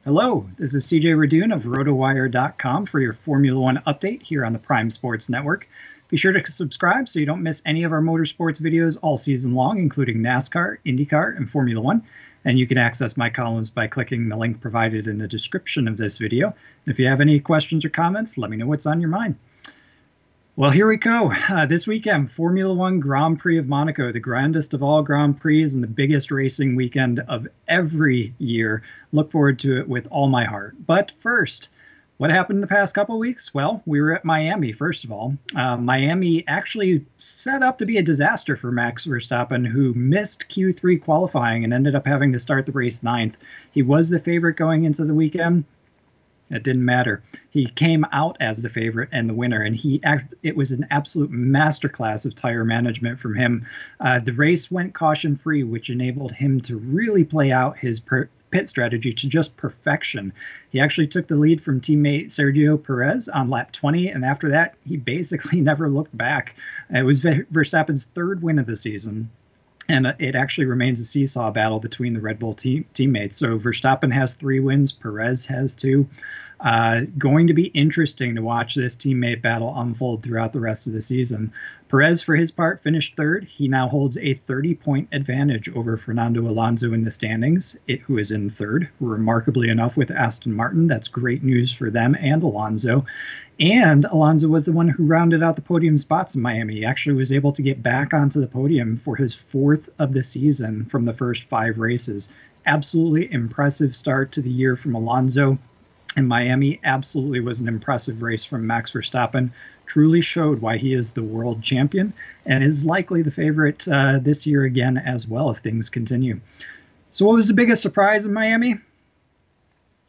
Hello, this is CJ Radoon of RotoWire.com for your Formula One update here on the Prime Sports Network. Be sure to subscribe so you don't miss any of our motorsports videos all season long, including NASCAR, IndyCar, and Formula One. And you can access my columns by clicking the link provided in the description of this video. If you have any questions or comments, let me know what's on your mind. Well, here we go. This weekend, Formula One Grand Prix of Monaco, the grandest of all Grand Prix and the biggest racing weekend of every year. Look forward to it with all my heart. But first, what happened in the past couple of weeks? Well, we were at Miami, first of all. Miami actually set up to be a disaster for Max Verstappen, who missed Q3 qualifying and ended up having to start the race ninth. He was the favorite going into the weekend. It didn't matter. He came out as the favorite and the winner, and it was an absolute masterclass of tire management from him. The race went caution-free, which enabled him to really play out his pit strategy to just perfection. He actually took the lead from teammate Sergio Perez on lap 20, and after that, he basically never looked back. It was Verstappen's third win of the season. And it actually remains a seesaw battle between the Red Bull teammates. So Verstappen has 3 wins, Perez has 2. Going to be interesting to watch this teammate battle unfold throughout the rest of the season. Perez, for his part, finished third. He now holds a 30-point advantage over Fernando Alonso in the standings, who is in third. Remarkably enough, with Aston Martin, that's great news for them and Alonso. And Alonso was the one who rounded out the podium spots in Miami. He actually was able to get back onto the podium for his 4th of the season from the first 5 races. Absolutely impressive start to the year from Alonso. And Miami absolutely was an impressive race from Max Verstappen. Truly showed why he is the world champion and is likely the favorite this year again as well if things continue. So what was the biggest surprise in Miami?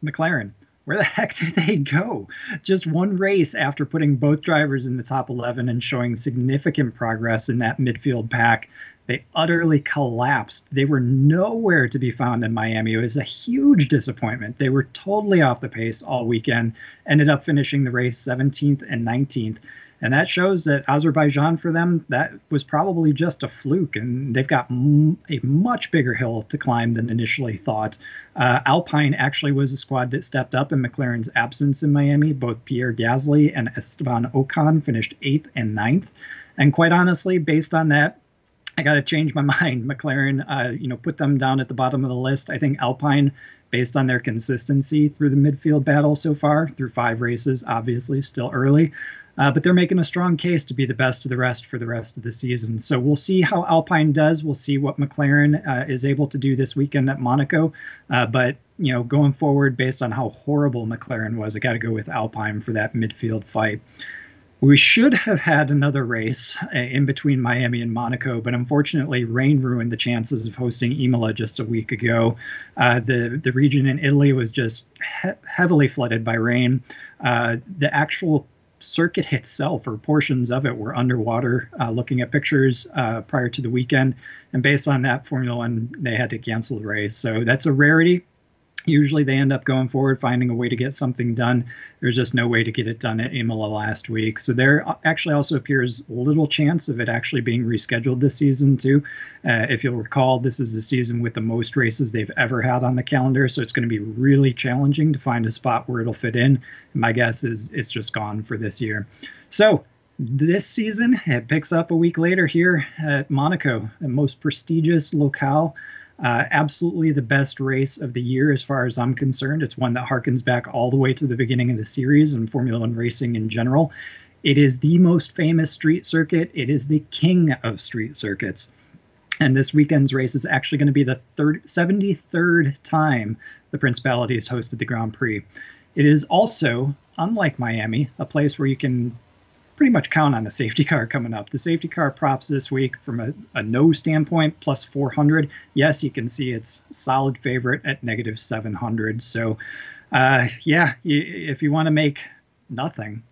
McLaren. Where the heck did they go? Just one race after putting both drivers in the top 11 and showing significant progress in that midfield pack, they utterly collapsed. They were nowhere to be found in Miami. It was a huge disappointment. They were totally off the pace all weekend, ended up finishing the race 17th and 19th. And that shows that Azerbaijan, for them, that was probably just a fluke, and they've got a much bigger hill to climb than initially thought. Alpine actually was a squad that stepped up in McLaren's absence in Miami. Both Pierre Gasly and Esteban Ocon finished 8th and 9th. And quite honestly, based on that, I got to change my mind. McLaren, put them down at the bottom of the list. I think Alpine, based on their consistency through the midfield battle so far, through 5 races, obviously still early, but they're making a strong case to be the best of the rest for the rest of the season. So we'll see how Alpine does. We'll see what McLaren is able to do this weekend at Monaco. But going forward, based on how horrible McLaren was, I got to go with Alpine for that midfield fight. We should have had another race in between Miami and Monaco, but unfortunately, rain ruined the chances of hosting Imola just a week ago. The region in Italy was just heavily flooded by rain. The actual circuit itself, or portions of it, were underwater. Looking at pictures prior to the weekend, and based on that, Formula One, they had to cancel the race. So that's a rarity. Usually they end up going forward, finding a way to get something done. There's just no way to get it done at Imola last week. So there actually also appears little chance of it actually being rescheduled this season too. If you'll recall, this is the season with the most races they've ever had on the calendar. So it's going to be really challenging to find a spot where it'll fit in. My guess is it's just gone for this year. So this season, it picks up a week later here at Monaco, the most prestigious locale. Absolutely the best race of the year as far as I'm concerned. It's one that harkens back all the way to the beginning of the series and Formula One racing in general. It is the most famous street circuit. It is the king of street circuits. And this weekend's race is actually going to be the 73rd time the Principality has hosted the Grand Prix. It is also, unlike Miami, a place where you can pretty much count on a safety car coming up. The safety car props this week from a no standpoint, plus 400. Yes, you can see it's solid favorite at negative 700. So, if you want to make nothing,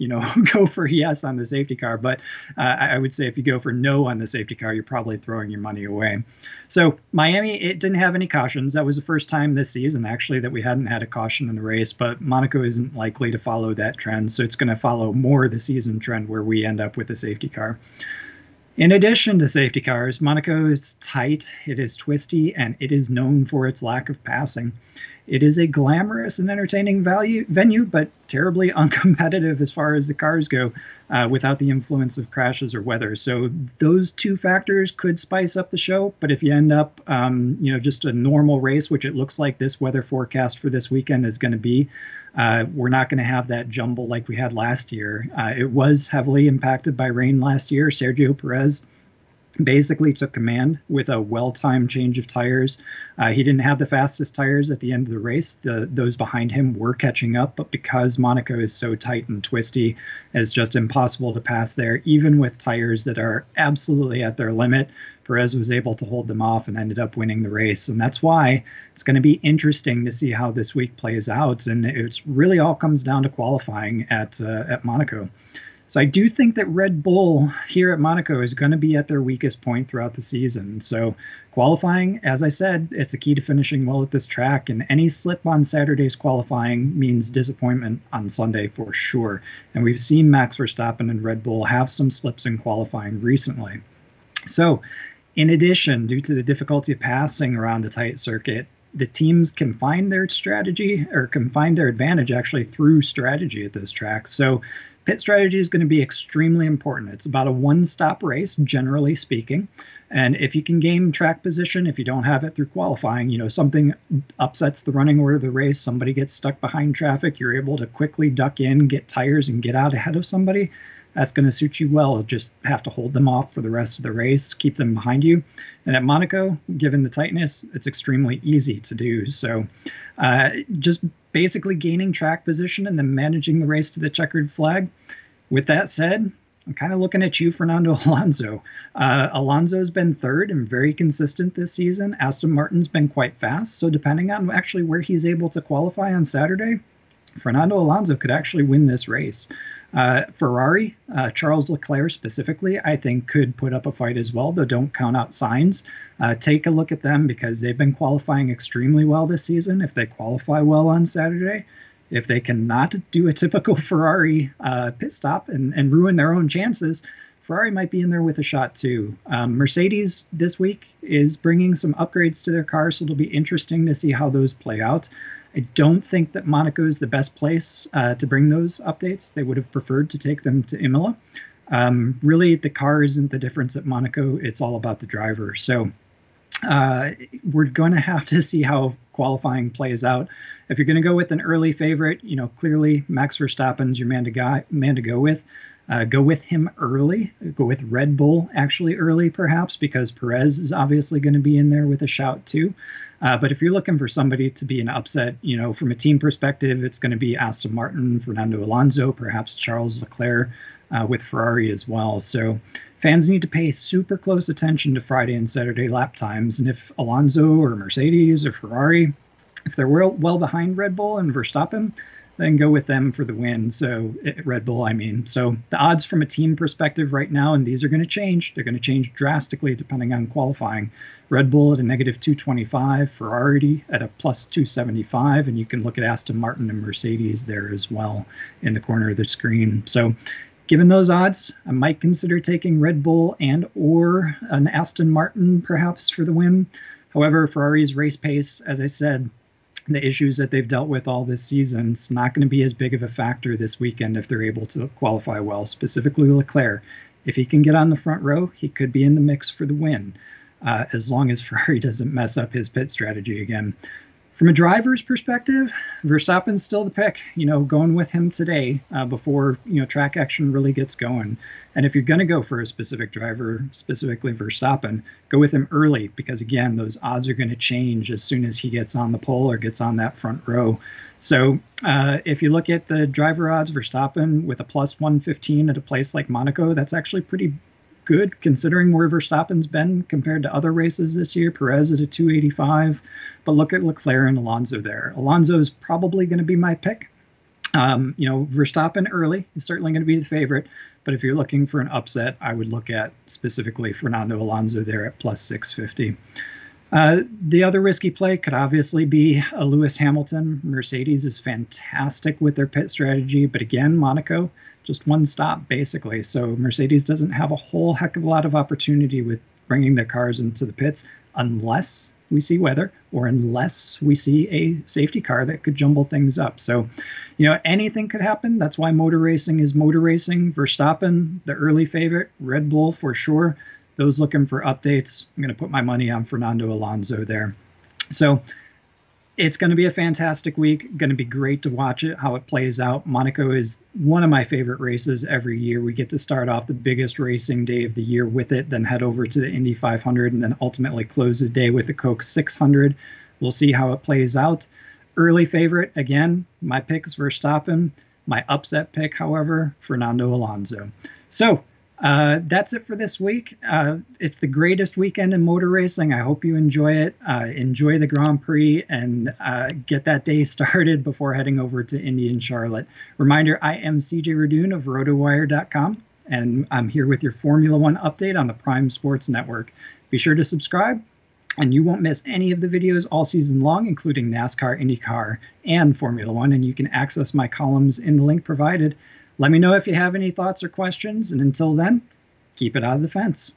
go for yes on the safety car. But I would say if you go for no on the safety car, you're probably throwing your money away. So Miami, it didn't have any cautions. That was the first time this season, actually, that we hadn't had a caution in the race. But Monaco isn't likely to follow that trend. So it's going to follow more the season trend where we end up with a safety car. In addition to safety cars, Monaco is tight, it is twisty, and it is known for its lack of passing. It is a glamorous and entertaining venue, but terribly uncompetitive as far as the cars go, without the influence of crashes or weather. So those two factors could spice up the show. But if you end up, just a normal race, which it looks like this weather forecast for this weekend is going to be, we're not going to have that jumble like we had last year. It was heavily impacted by rain last year. Sergio Perez basically took command with a well-timed change of tires. He didn't have the fastest tires at the end of the race. Those behind him were catching up, but because Monaco is so tight and twisty, it's just impossible to pass there, even with tires that are absolutely at their limit. Perez was able to hold them off and ended up winning the race. And that's why it's going to be interesting to see how this week plays out. And it really all comes down to qualifying at Monaco. So I do think that Red Bull here at Monaco is going to be at their weakest point throughout the season. So qualifying, as I said, it's a key to finishing well at this track. And any slip on Saturday's qualifying means disappointment on Sunday for sure. And we've seen Max Verstappen and Red Bull have some slips in qualifying recently. So in addition, due to the difficulty of passing around the tight circuit, the teams can find their strategy, or can find their advantage actually through strategy at this track. So pit strategy is going to be extremely important. It's about a one-stop race, generally speaking. And if you can gain track position, if you don't have it through qualifying, something upsets the running order of the race, somebody gets stuck behind traffic, you're able to quickly duck in, get tires, and get out ahead of somebody. That's going to suit you well. Just have to hold them off for the rest of the race, keep them behind you. And at Monaco, given the tightness, it's extremely easy to do. So just basically gaining track position and then managing the race to the checkered flag. With that said, I'm kind of looking at you, Fernando Alonso. Alonso's been third and very consistent this season. Aston Martin's been quite fast. So depending on actually where he's able to qualify on Saturday, Fernando Alonso could actually win this race. Ferrari, Charles Leclerc specifically, I think could put up a fight as well, though don't count out Sainz. Take a look at them because they've been qualifying extremely well this season. If they qualify well on Saturday, if they cannot do a typical Ferrari pit stop and ruin their own chances, Ferrari might be in there with a shot too. Mercedes this week is bringing some upgrades to their car, so it'll be interesting to see how those play out. I don't think that Monaco is the best place to bring those updates. They would have preferred to take them to Imola. Really, the car isn't the difference at Monaco. It's all about the driver. So we're going to have to see how qualifying plays out. If you're going to go with an early favorite, clearly Max Verstappen's your man to go with. Go with him early. Go with Red Bull actually early, perhaps, because Perez is obviously going to be in there with a shout too. But if you're looking for somebody to be an upset, from a team perspective, it's going to be Aston Martin, Fernando Alonso, perhaps Charles Leclerc with Ferrari as well. So fans need to pay super close attention to Friday and Saturday lap times. And if Alonso or Mercedes or Ferrari, if they're well behind Red Bull and Verstappen, then go with them for the win. So Red Bull, I mean. So the odds from a team perspective right now, and these are going to change. They're going to change drastically depending on qualifying. Red Bull at a negative 225, Ferrari at a plus 275, and you can look at Aston Martin and Mercedes there as well in the corner of the screen. So given those odds, I might consider taking Red Bull and or an Aston Martin perhaps for the win. However, Ferrari's race pace, as I said, the issues that they've dealt with all this season, it's not going to be as big of a factor this weekend if they're able to qualify well, specifically Leclerc. If he can get on the front row, he could be in the mix for the win, as long as Ferrari doesn't mess up his pit strategy again. From a driver's perspective, Verstappen's still the pick, going with him today before, track action really gets going. And if you're going to go for a specific driver, specifically Verstappen, go with him early because, again, those odds are going to change as soon as he gets on the pole or gets on that front row. So if you look at the driver odds, Verstappen with a plus 115 at a place like Monaco, that's actually pretty good considering where Verstappen's been compared to other races this year. Perez at a 285, but look at Leclerc and Alonso there. Alonso is probably going to be my pick. Verstappen early is certainly going to be the favorite, but if you're looking for an upset, I would look at specifically Fernando Alonso there at plus 650. The other risky play could obviously be a Lewis Hamilton. Mercedes is fantastic with their pit strategy, but again, Monaco, just one stop basically. So Mercedes doesn't have a whole heck of a lot of opportunity with bringing their cars into the pits unless we see weather, or unless we see a safety car that could jumble things up. So, anything could happen. That's why motor racing is motor racing. Verstappen, the early favorite, Red Bull for sure. Those looking for updates, I'm going to put my money on Fernando Alonso there. So it's going to be a fantastic week. Going to be great to watch it, how it plays out. Monaco is one of my favorite races every year. We get to start off the biggest racing day of the year with it, then head over to the Indy 500, and then ultimately close the day with the Coke 600. We'll see how it plays out. Early favorite, again, my pick is Verstappen. My upset pick, however, Fernando Alonso. So that's it for this week. It's the greatest weekend in motor racing. I hope you enjoy it. Enjoy the Grand Prix and get that day started before heading over to Indy and Charlotte. Reminder, I am CJ Radun of RotoWire.com, and I'm here with your Formula One update on the Prime Sports Network. Be sure to subscribe, and you won't miss any of the videos all season long, including NASCAR, IndyCar, and Formula One, and you can access my columns in the link provided. Let me know if you have any thoughts or questions, and until then, keep it out of the fence.